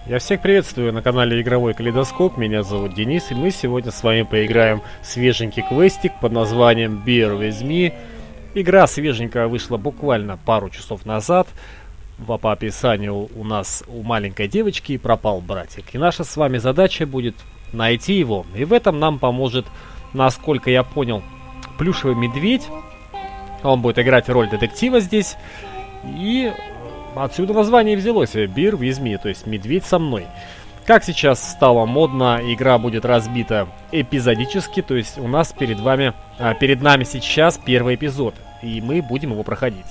Я всех приветствую на канале Игровой Калейдоскоп, меня зовут Денис, и мы сегодня с вами поиграем в свеженький квестик под названием Bear with me. Игра свеженькая вышла буквально пару часов назад. По описанию у нас у маленькой девочки пропал братик. И наша с вами задача будет найти его. И в этом нам поможет, насколько я понял, плюшевый медведь. Он будет играть роль детектива здесь. И отсюда название взялось, Bear with me, то есть медведь со мной. Как сейчас стало модно, игра будет разбита эпизодически, то есть у нас перед нами сейчас первый эпизод, и мы будем его проходить.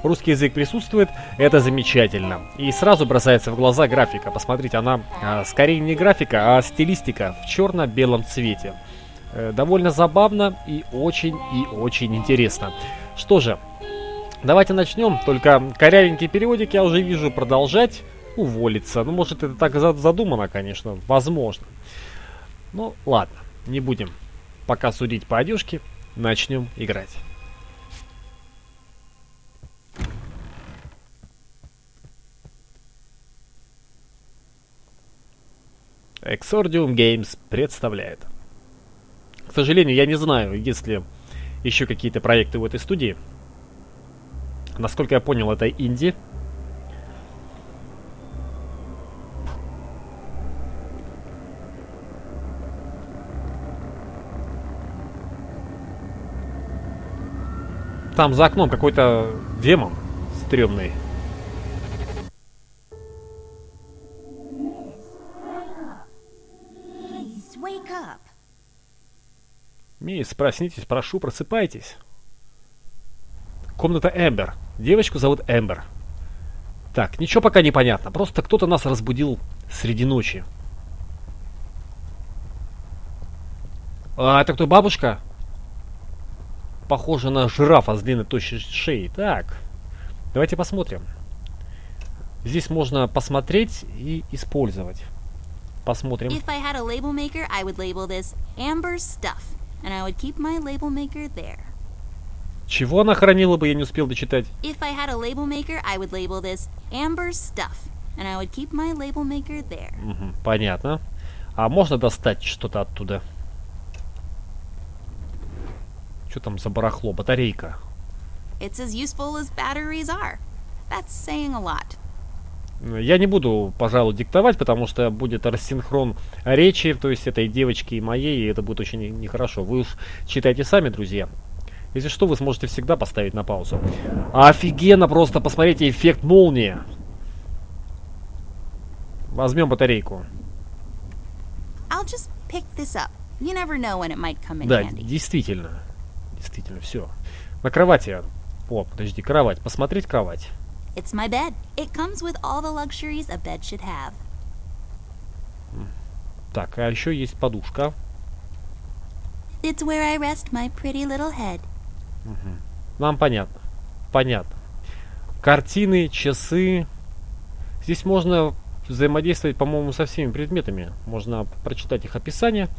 Русский язык присутствует, это замечательно. И сразу бросается в глаза графика. Посмотрите, она скорее не графика, а стилистика в черно-белом цвете. Довольно забавно и очень интересно. Что же, давайте начнем. Только корявенький переводик я уже вижу продолжать уволиться. Ну, может, это так задумано, конечно. Возможно. Ну, ладно. Не будем пока судить по одежке. Начнем играть. Exordium Games представляет. К сожалению, я не знаю, есть ли еще какие-то проекты в этой студии. Насколько я понял, это инди. Там за окном какой-то демон стрёмный. Мисс, проснитесь, прошу, просыпайтесь. Комната Эмбер. Девочку зовут Эмбер. Так, ничего пока не понятно. Просто кто-то нас разбудил среди ночи. А, это кто, бабушка? Похоже на жирафа с длинной тощей шеей. Так, давайте посмотрим. Здесь можно посмотреть и использовать. Посмотрим. Чего она хранила бы, я не успел дочитать. Угу, понятно. А можно достать что-то оттуда? Что там за барахло? Батарейка. Я не буду, пожалуй, диктовать, потому что будет рассинхрон речи, то есть этой девочки и моей, и это будет очень нехорошо. Вы уж читайте сами, друзья. Если что, вы сможете всегда поставить на паузу. Офигенно просто, посмотрите, эффект молнии. Возьмем батарейку. Да, действительно. Действительно, все. На кровати. О, подожди, кровать. Посмотреть кровать. Так, а еще есть подушка. Нам понятно. Понятно. Картины, часы. Здесь можно взаимодействовать, по-моему, со всеми предметами. Можно прочитать их описание.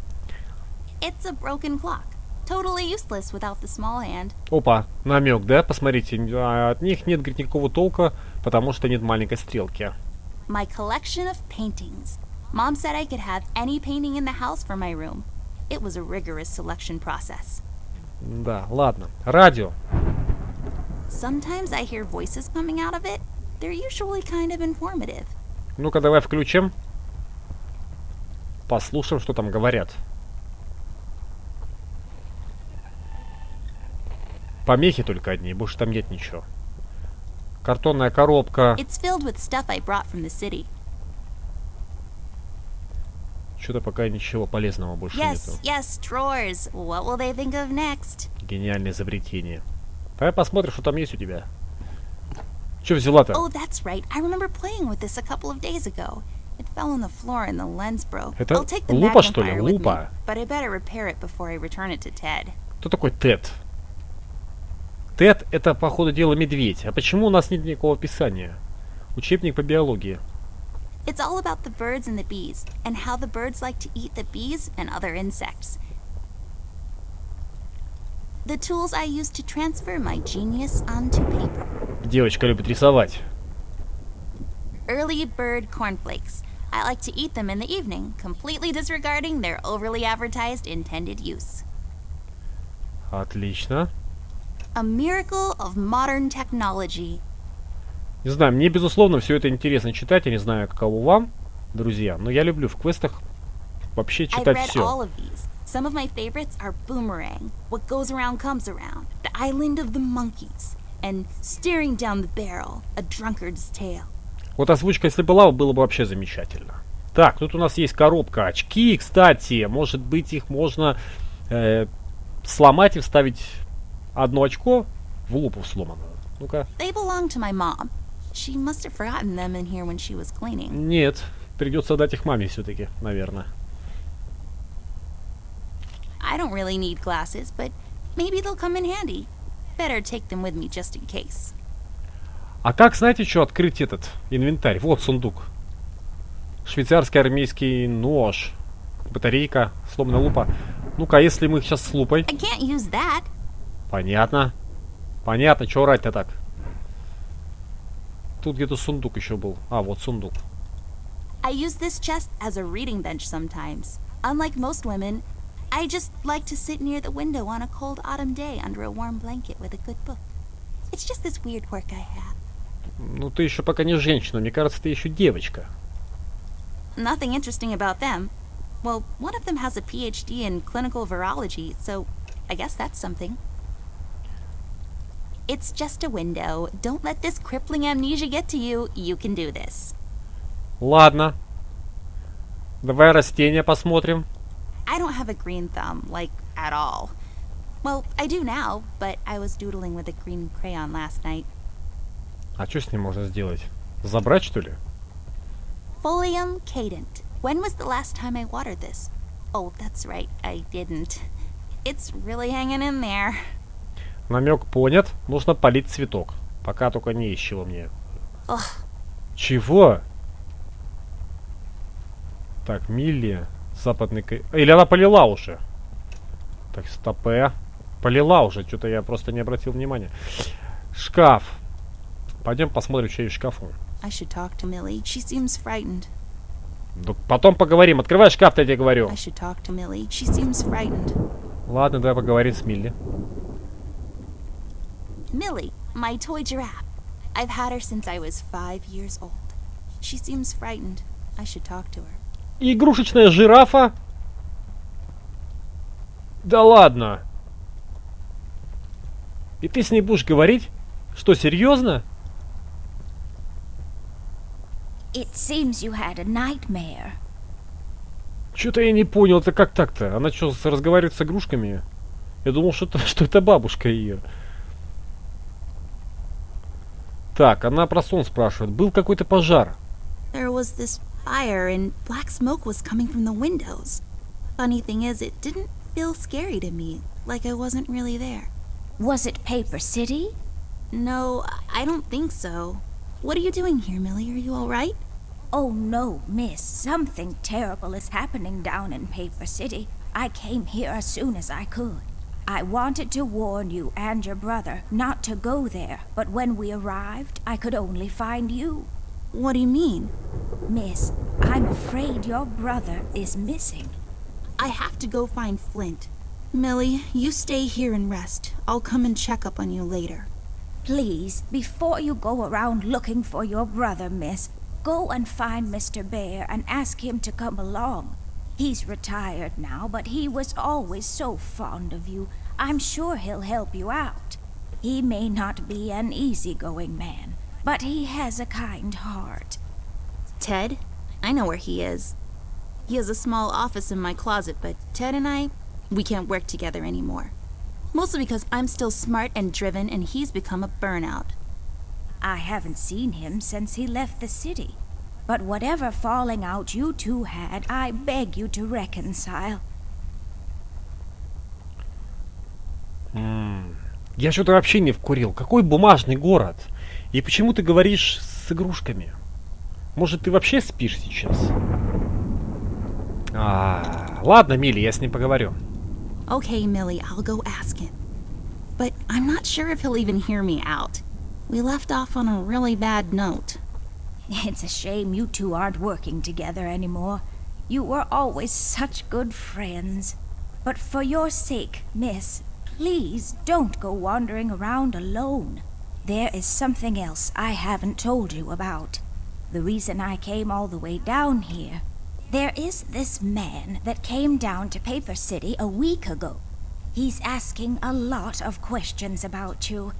Опа, намек, да? Посмотрите, от них нет, говорит, никакого толка, потому что нет маленькой стрелки. Да, ладно. Радио. Ну-ка, давай включим. Послушаем, что там говорят. Помехи только одни, больше там нет ничего. Картонная коробка. Что-то пока ничего полезного больше нету. Гениальное изобретение. Давай посмотрим, что там есть у тебя. Что взяла-то? Это лупа, что ли? Лупа. Кто такой Тед? Тед — это, по ходу дела, медведь. А почему у нас нет никакого описания? Учебник по биологии. It's all about the birds and the bees, and how the birds like to eat the bees and other insects. The tools I use to transfer my genius onto paper. Девочка любит рисовать. Early bird cornflakes. I like to eat them in the evening, completely disregarding their overly advertised intended use. Отлично. A miracle of modern technology. Не знаю, мне, безусловно, все это интересно читать. Я не знаю, каково вам, друзья, но я люблю в квестах вообще I've читать read все. all of these. Some of my favorites are Boomerang, What Goes Around Comes Around, The Island of the Monkeys, and Staring Down the Barrel, A Drunkard's Tale. Вот озвучка, если была, было бы вообще замечательно. Так, тут у нас есть коробка. Очки, кстати. Может быть, их можно сломать и вставить одно очко в лупу сломанную. Ну-ка. They belong to my mom. She must have forgotten them in here when she was cleaning. Нет, придется дать их маме все-таки, наверное. I don't really need glasses, but maybe they'll come in handy. Better take them with me just in case. А как, знаете, что открыть этот инвентарь? Вот сундук. Швейцарский армейский нож. Батарейка, сломанная лупа. Ну-ка, если мы их сейчас с лупой. I can't use that. Понятно. Понятно, что орать-то так. Тут где-то сундук еще был. А, вот сундук. I use this chest as a reading bench sometimes. Unlike most women, I just like to sit near the window on a cold autumn day under a warm blanket with a good book. It's just this weird quirk I have. Ну, ты еще пока не женщина. Мне кажется, ты еще девочка. Nothing interesting about them. Well, one of them has a PhD in clinical virology, so I guess that's something. It's just a window. Don't let this crippling amnesia get to you. You can do this. Ладно. Давай растения посмотрим. I don't have a green thumb, like, at all. Well, I do now, but I was doodling with a green crayon last night. А что с ним можно сделать? Забрать, что ли? Folium cadent. When was the last time I watered this? Oh, that's right, I didn't. It's really hanging in there. Намек понят. Нужно полить цветок. Пока только не из чего мне. Ugh. Чего? Так, Милли. Западный... Или она полила уже? Так, стопе. Полила уже. Что-то я просто не обратил внимания. Шкаф. Пойдем посмотрим, что есть в шкафу. I should talk to Millie. She seems frightened. Да потом поговорим. Открывай шкаф, я тебе говорю. I should talk to Millie. She seems frightened. Ладно, давай поговорим с Милли. Millie, my toy giraffe. I've had her since I was 5 years old. She seems frightened. I should talk to her. Игрушечная жирафа? Да ладно. И ты с ней будешь говорить? Что, серьезно? It seems you had a nightmare. Что-то я не понял, это как так-то? Она что, разговаривает с игрушками? Я думал, что это бабушка ее. Так, она про сон спрашивает. Был какой-то пожар. There was this fire and black smoke was coming from the windows. Funny thing is, it didn't feel scary to me, like I wasn't really there. Was it Paper City? No, I don't think so. What are you doing here, Millie? Are you all right? Oh no, miss. Something terrible is happening down in Paper City. I came here as soon as I could. I wanted to warn you and your brother not to go there, but when we arrived, I could only find you. What do you mean? Miss, I'm afraid your brother is missing. I have to go find Flint. Millie, you stay here and rest. I'll come and check up on you later. Please, before you go around looking for your brother, miss, go and find Mr. Bear and ask him to come along. He's retired now, but he was always so fond of you. I'm sure he'll help you out. He may not be an easygoing man, but he has a kind heart. Ted? I know where he is. He has a small office in my closet, but Ted and I, we can't work together anymore. Mostly because I'm still smart and driven and he's become a burnout. I haven't seen him since he left the city. But whatever falling out you two had, I beg you to reconcile. Я что-то вообще не вкурил. Какой бумажный город? И почему ты говоришь с игрушками? Может, ты вообще спишь сейчас? Ладно, Милли, я с ним поговорю. Okay, Millie, I'll go ask him. But I'm not sure if he'll even hear me out. We left off on a really bad note. It's a shame you two aren't working together anymore. You were always such good friends. But for your sake, miss, please don't go wandering around alone. There is something else I haven't told you about. The reason I came all the way down here. There is this man that came down to Paper City a week ago. He's asking a lot of questions about you.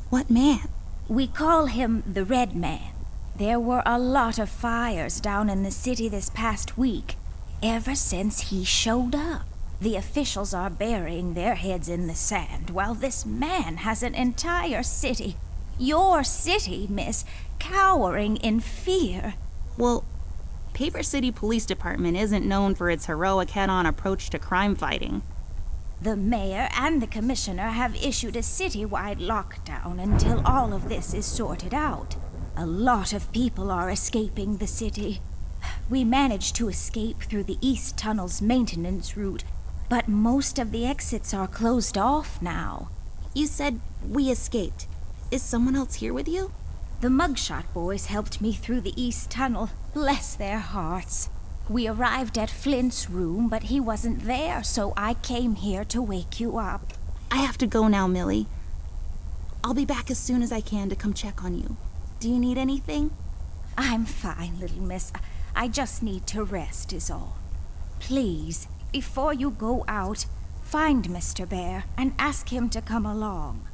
What man? We call him the Red Man. There were a lot of fires down in the city this past week, ever since he showed up. The officials are burying their heads in the sand, while this man has an entire city, your city, miss, cowering in fear. Well, Paper City Police Department isn't known for its heroic head-on approach to crime fighting. The mayor and the commissioner have issued a citywide lockdown until all of this is sorted out. A lot of people are escaping the city. We managed to escape through the East Tunnel's maintenance route, but most of the exits are closed off now. You said we escaped. Is someone else here with you? The Mugshot boys helped me through the East Tunnel, bless their hearts. We arrived at Flint's room, but he wasn't there, so I came here to wake you up. I have to go now, Millie. I'll be back as soon as I can to come check on you. Do you need anything? I'm fine, little miss. I just need to rest is all. Please, before you go out, find Mr. Bear and ask him to come along.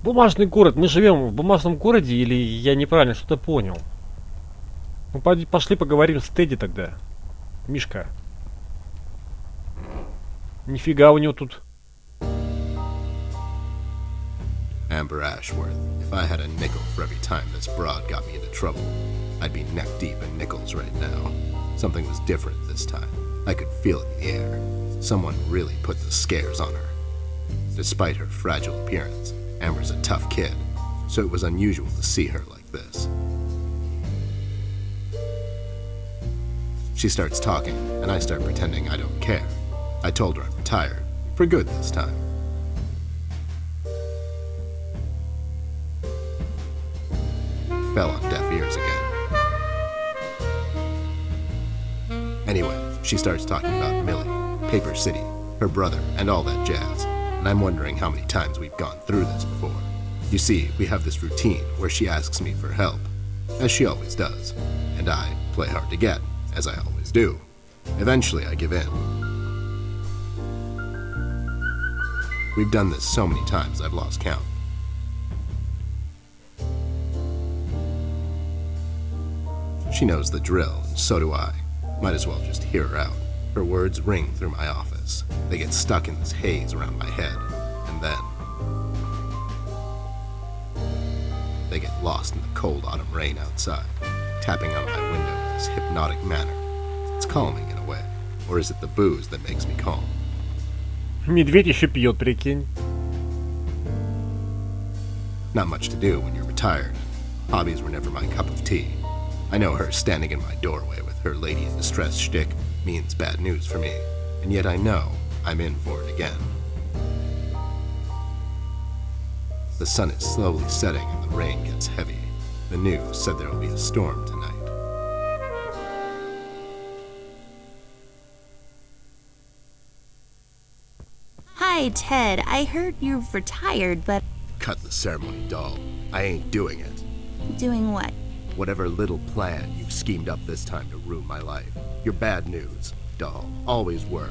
Бумажный город. Мы живем в бумажном городе или я неправильно что-то понял? Ну, пошли поговорим с Тедди тогда. Мишка. Нифига у него тут. Amber Ashworth, if I had a nickel for every time this broad got me into trouble, I'd be neck deep in nickels right now. Something was different this time. I could feel it in the air. Someone really put the scares on her. Despite her fragile appearance, Amber's a tough kid, so it was unusual to see her like this. She starts talking, and I start pretending I don't care. I told her I'm retired, for good this time. Fell on deaf ears again. Anyway, she starts talking about Millie, Paper City, her brother, and all that jazz, and I'm wondering how many times we've gone through this before. You see, we have this routine where she asks me for help, as she always does, and I play hard to get, as I always do. Eventually, I give in. We've done this so many times I've lost count. She knows the drill, and so do I. Might as well just hear her out. Her words ring through my office. They get stuck in this haze around my head, and then they get lost in the cold autumn rain outside, tapping on my window in this hypnotic manner. It's calming in a way. Or is it the booze that makes me calm? Медведь еще пьет, прикинь. Not much to do when you're retired. Hobbies were never my cup of tea. I know her standing in my doorway with her lady in distress shtick means bad news for me, and yet I know I'm in for it again. The sun is slowly setting and the rain gets heavy. The news said there will be a storm tonight. Hi, Ted. I heard you've retired, but... Cut the ceremony, doll. I ain't doing it. Doing what? Whatever little plan you've schemed up this time to ruin my life. You're bad news, doll. Always were.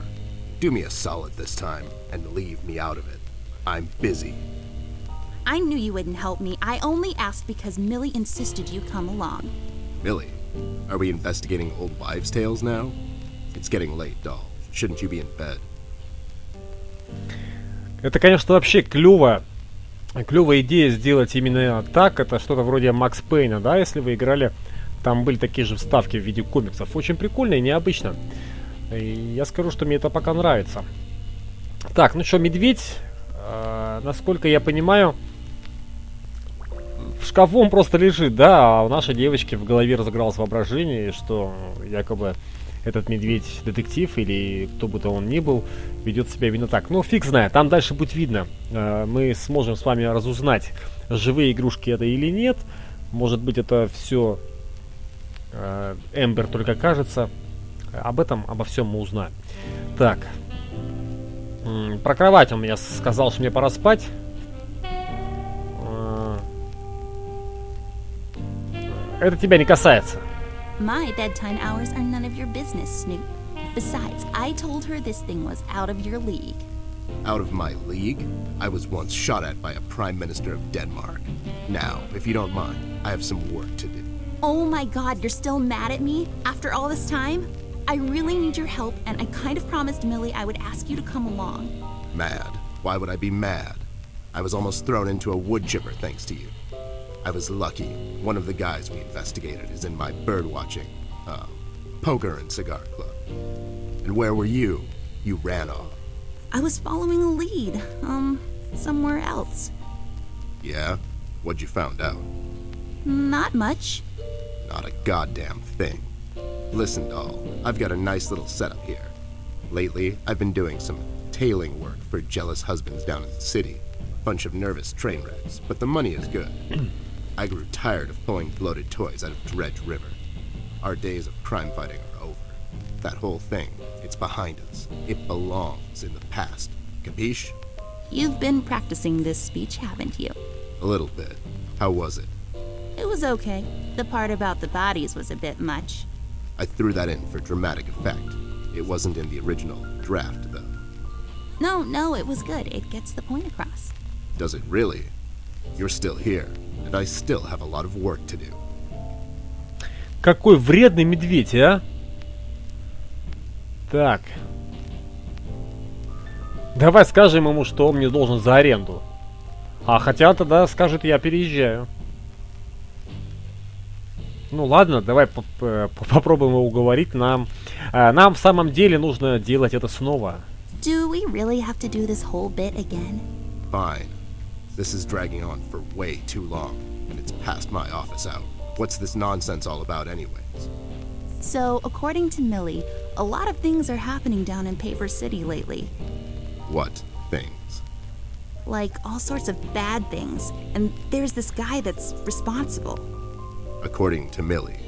Do me a solid this time and leave me out of it. I'm busy. I knew you wouldn't help me. I only asked because Millie insisted you come along. Millie, are we investigating old wives' tales now? It's getting late, doll. Shouldn't you be in bed? Это, конечно, вообще клевая идея сделать именно так. Это что-то вроде Макс Пейна, да, если вы играли. Там были такие же вставки в виде комиксов. Очень прикольно и необычно. И я скажу, что мне это пока нравится. Так, ну что, медведь, насколько я понимаю, в шкафу он просто лежит, да, а у нашей девочки в голове разыгралось воображение, что якобы этот медведь детектив или кто бы то он ни был, ведет себя именно так. Ну, фиг знает, там дальше будет видно. Мы сможем с вами разузнать, живые игрушки это или нет. Может быть, это все Эмбер только кажется. Обо всем мы узнаем. Так. Про кровать он мне сказал, что мне пора спать. Это тебя не касается. My bedtime hours are none of your business, Snoop. Besides, I told her this thing was out of your league. Out of my league? I was once shot at by a prime minister of Denmark. Now, if you don't mind, I have some work to do. Oh my god, you're still mad at me? After all this time? I really need your help, and I kind of promised Millie I would ask you to come along. Mad? Why would I be mad? I was almost thrown into a wood chipper thanks to you. I was lucky. One of the guys we investigated is in my birdwatching, poker and cigar club. And where were you? You ran off. I was following a lead, somewhere else. Yeah? What'd you found out? Not much. Not a goddamn thing. Listen, doll, I've got a nice little setup here. Lately, I've been doing some tailing work for jealous husbands down in the city. Bunch of nervous train wrecks, but the money is good. I grew tired of pulling bloated toys out of Dredge River. Our days of crime fighting are over. That whole thing, it's behind us. It belongs in the past. Capiche? You've been practicing this speech, haven't you? A little bit. How was it? It was okay. The part about the bodies was a bit much. I threw that in for dramatic effect. It wasn't in the original draft, though. No, it was good. It gets the point across. Does it really? You're still here, and I still have a lot of work to do. Какой вредный медведь, а? Так. Давай скажем ему, что он мне должен за аренду. А хотя тогда скажет, я переезжаю. Ну ладно, давай попробуем его уговорить. Нам в самом деле нужно делать это снова. Do we really have to do this whole bit again? Fine. This is dragging on for way too long, and it's past my office out. What's this nonsense all about anyways? So, according to Millie, a lot of things are happening down in Paper City lately. What things? Like, all sorts of bad things. And there's this guy that's responsible. According to Millie.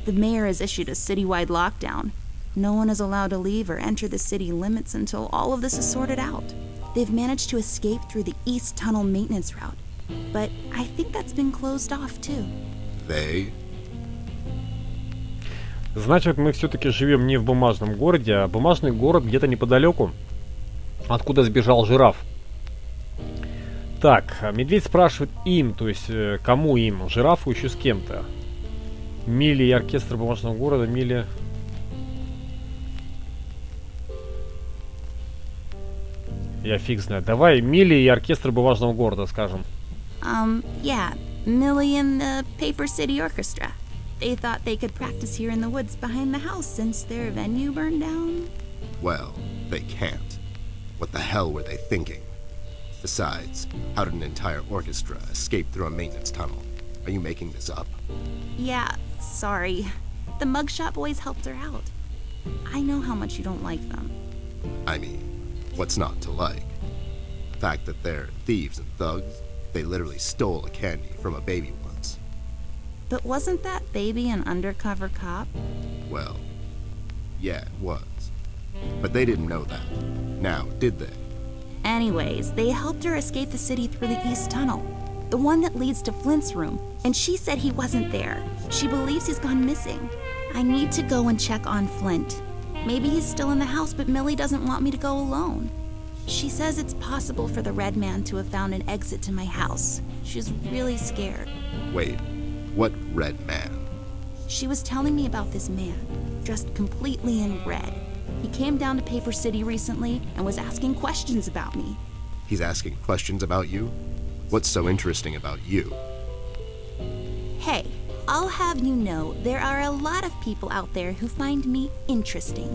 The mayor has issued a citywide lockdown. No one is allowed to leave or enter the city limits until all of this is sorted out. They've managed to escape through the East Tunnel maintenance route. But I think that's been closed off, too. They? Значит, мы все-таки живем не в бумажном городе, а бумажный город где-то неподалеку, откуда сбежал жираф. Так, медведь спрашивает им, то есть кому им? Жирафу еще с кем-то. Милли и оркестр бумажного города, Милли... Я фиг знаю. Давай Милли и оркестр бумажного города скажем. Yeah, Millie and the Paper City Orchestra. They thought they could practice here in the woods behind the house since their venue burned down. Well, they can't. What the hell were they thinking? Besides, how did an entire orchestra escape through a maintenance tunnel? Are you making this up? Yeah, sorry. The Mugshot Boys helped her out. I know how much you don't like them. I mean, what's not to like? The fact that they're thieves and thugs? They literally stole a candy from a baby once. But wasn't that baby an undercover cop? Well, yeah, it was. But they didn't know that. Now, did they? Anyways, they helped her escape the city through the East Tunnel, the one that leads to Flint's room, and she said he wasn't there. She believes he's gone missing. I need to go and check on Flint. Maybe he's still in the house, but Millie doesn't want me to go alone. She says it's possible for the Red Man to have found an exit to my house. She's really scared. Wait, what Red Man? She was telling me about this man, dressed completely in red. He came down to Paper City recently and was asking questions about me. He's asking questions about you? What's so interesting about you? Hey, I'll have you know there are a lot of people out there who find me interesting.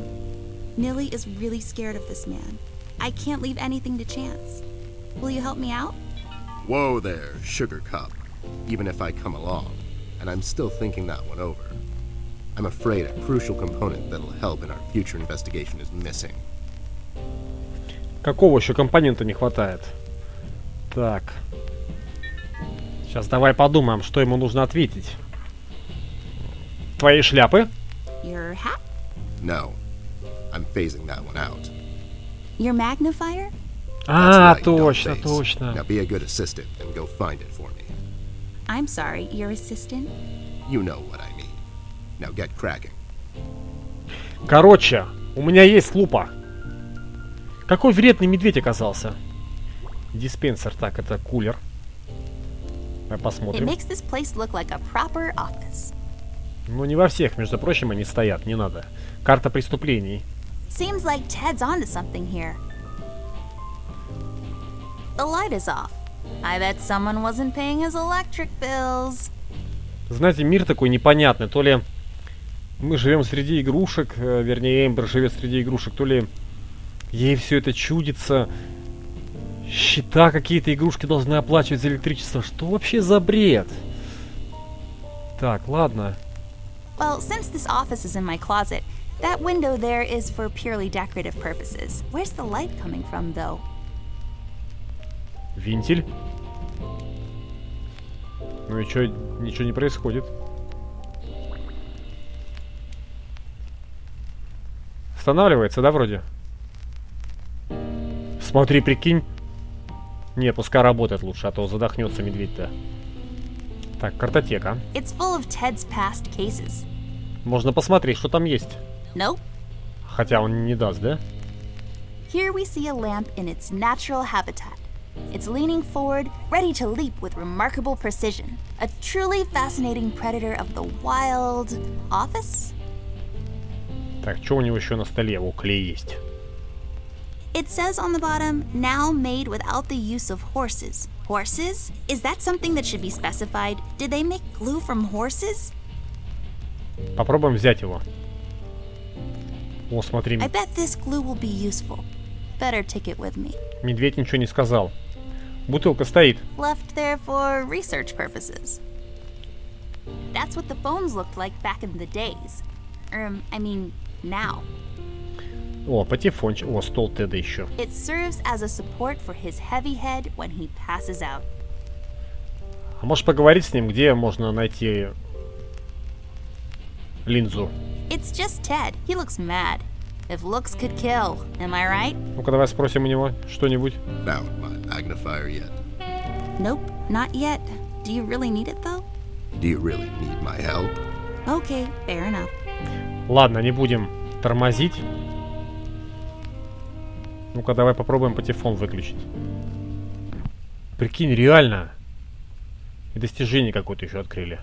Millie is really scared of this man. I can't leave anything to chance. Will you help me out? Whoa there, Sugar Cup. Even if I come along, and I'm still thinking that one over. I'm afraid a crucial component that'll help in our future investigation is missing. Какого еще компонента не хватает? Так. Сейчас давай подумаем, что ему нужно ответить. Твои шляпы? Your hat? No. I'm phasing that one out. Your magnifier? А, That's right, don't точно, phase. точно. Now be a good assistant and go find it for me. I'm sorry, your assistant? You know what I mean. Now get cracking. Короче, у меня есть лупа. Какой вредный медведь оказался. Диспенсер, так, это кулер. Давай It посмотрим. makes this place look like a proper office. Ну, не во всех, между прочим, они стоят, не надо. Карта преступлений. Seems like Ted's onto something here. The light is off. I bet someone wasn't paying his electric bills. Знаете, мир такой непонятный. То ли мы живем среди игрушек, вернее, Эмбер живет среди игрушек, то ли ей все это чудится. Счета какие-то игрушки должны оплачивать за электричество. Что вообще за бред? Так, ладно. Well, since this office is in my closet, that window there is for purely decorative purposes. Where's the light coming from, though? Вентиль. Ну и чё, ничего не происходит. Останавливается, да, вроде? Смотри, прикинь. Не, пускай работает лучше, а то задохнется медведь-то. Так, картотека. It's full of Ted's past cases. Можно посмотреть, что там есть. Nope. Хотя он не даст, да? Here we see a lamp in its natural habitat. It's leaning forward, ready to leap with remarkable precision. A truly fascinating predator of the wild office? Так, что у него еще на столе? О, клей есть. It says on the bottom, now made without the use of horses. Horses? Is that something that should be specified? Did they make glue from horses? Попробуем взять его. О, смотри, I bet this glue will be useful. Better take it with me. медведь ничего не сказал. Бутылка стоит. Left there for research purposes. That's what the phones looked like back in the days. I mean, now. О, патефончик. О, стол Теда еще. It serves as a support for his heavy head when he passes out. А можешь поговорить с ним, где можно найти линзу? It's just Ted. He looks mad. If looks could kill, am I right? Ну-ка, давай спросим у него что-нибудь. Found my magnifier yet? Nope, not yet. Do you really need it though? Do you really need my help? Okay, fair enough. Ладно, не будем тормозить. Ну-ка, давай попробуем патефон выключить. Прикинь, реально. И достижение какое-то еще открыли.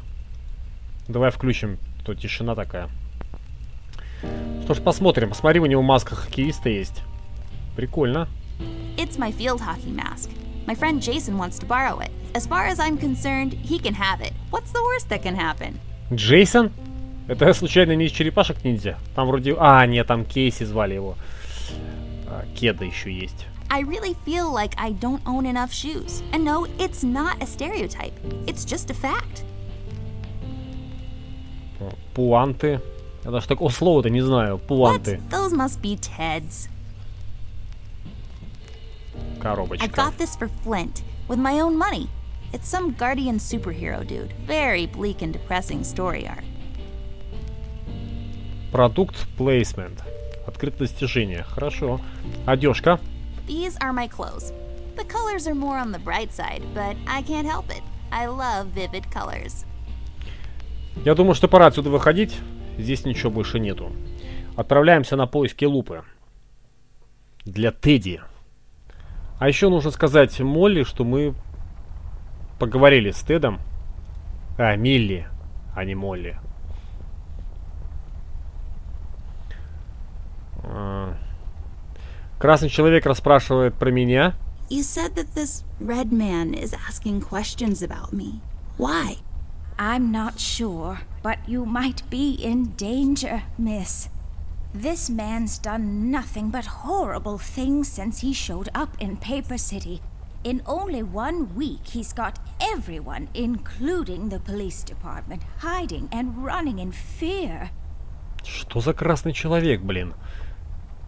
Давай включим. Тут тишина такая. Что ж, посмотрим. Посмотри, у него маска хоккеиста есть. Прикольно. It's my field hockey mask. My friend Jason wants to borrow it. As far as I'm concerned, he can have it. What's the worst that can happen? Джейсон? Это случайно не из черепашек ниндзя? Там вроде... А, нет, там Кейси звали его. Кеда еще есть. I really feel like I don't own enough shoes. And no, it's not a stereotype. It's just a fact. Пуанты. Я даже такого слова-то не знаю. What? Пуанты. Those must be Ted's. I Коробочка. got this for Flint with my own money. It's some guardian superhero dude. Very bleak and depressing story arc. Продукт плейсмент. Открыто достижение. Хорошо. Одежка. These are my clothes. The colors are more on the bright side, but I can't help it. I love vivid colors. Я думаю, что пора отсюда выходить. Здесь ничего больше нету. Отправляемся на поиски лупы. Для Тедди. А еще нужно сказать Молли, что мы поговорили с Тедом. А, Милли, а не Молли. Красный человек расспрашивает про меня. You said that this red man is asking questions about me. Why? I'm not sure, but you might be in danger, miss. This man's done nothing but horrible things since he showed up in Paper City. In only 1 week, he's got everyone, including the police department, hiding and running in fear. Что за красный человек, блин?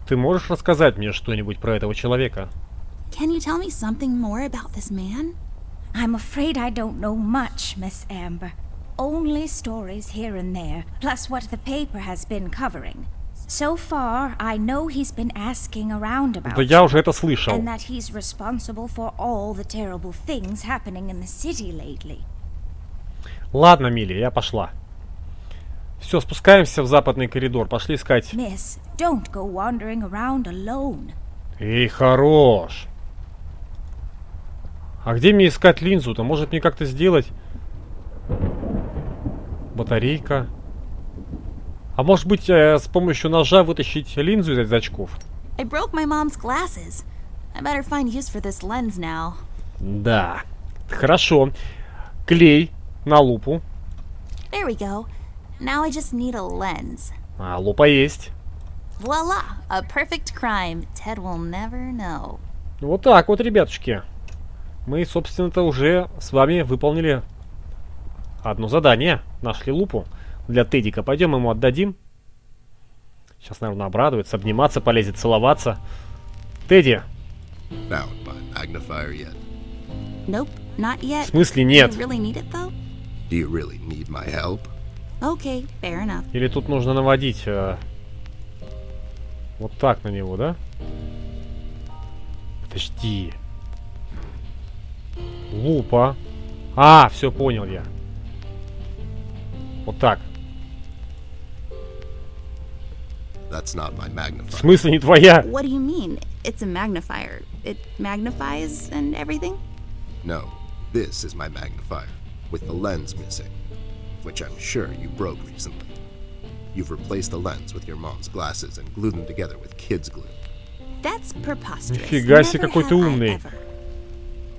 Ты можешь рассказать мне что-нибудь про этого человека? Can you tell me something more about this man? I'm afraid I don't know much, Miss Amber. Only stories here and there, plus what the paper has been covering. So far, I know he's been asking around about Да я уже это слышал. and that he's responsible for all the terrible things happening in the city lately. Ладно, Милли, я пошла. Все, спускаемся в западный коридор. Пошли искать. Miss, don't go wandering around alone. Эй, хорош. А где мне искать линзу-то? Может мне как-то сделать? Батарейка. А может быть, с помощью ножа вытащить линзу из очков? I broke my mom's glasses. I better find use for this lens now. Да. Хорошо. Клей на лупу. There we go. Now I just need a lens. А, лупа есть. Voila! A perfect crime. Ted will never know. Вот так вот, ребятушки. Мы, собственно-то, уже с вами выполнили одно задание. Нашли лупу для Тедика. Пойдем ему отдадим. Сейчас, наверное, обрадуется, обниматься полезет, целоваться. Тедди. Found my magnifier yet? Nope, not yet. В смысле Do нет? you really need it though? Do you really need my help? Okay, fair enough. Или тут нужно наводить вот так на него, да? Подожди. Лупа. А, все понял я. Вот так. That's not my В magnifier. смысле не твоя? What do you mean? It's a magnifier. It magnifies and everything? No, this is my magnifier, with the lens missing, which I'm sure you broke recently. You've replaced the lens with your mom's glasses and glued them together with kids' glue. That's preposterous. Нифига себе, Never какой ты have I умный. ever.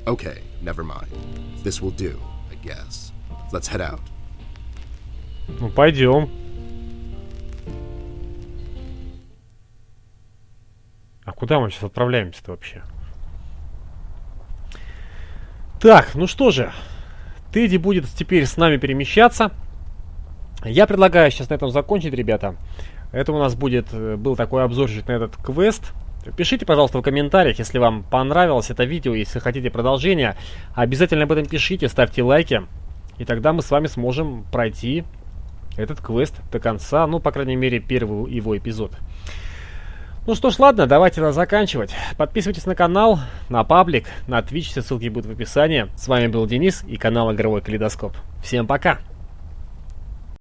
Okay, never mind. This will do, I guess. Let's head out. Ну, пойдем. А куда мы сейчас отправляемся-то вообще? Так, ну что же. Тедди будет теперь с нами перемещаться. Я предлагаю сейчас на этом закончить, ребята. Это у нас был такой обзорчик на этот квест. Пишите, пожалуйста, в комментариях, если вам понравилось это видео, если хотите продолжения. Обязательно об этом пишите, ставьте лайки. И тогда мы с вами сможем пройти этот квест до конца. Ну, по крайней мере, первый его эпизод. Ну что ж, ладно, давайте заканчивать. Подписывайтесь на канал, на паблик, на Twitch. Все ссылки будут в описании. С вами был Денис и канал Игровой Калейдоскоп. Всем пока!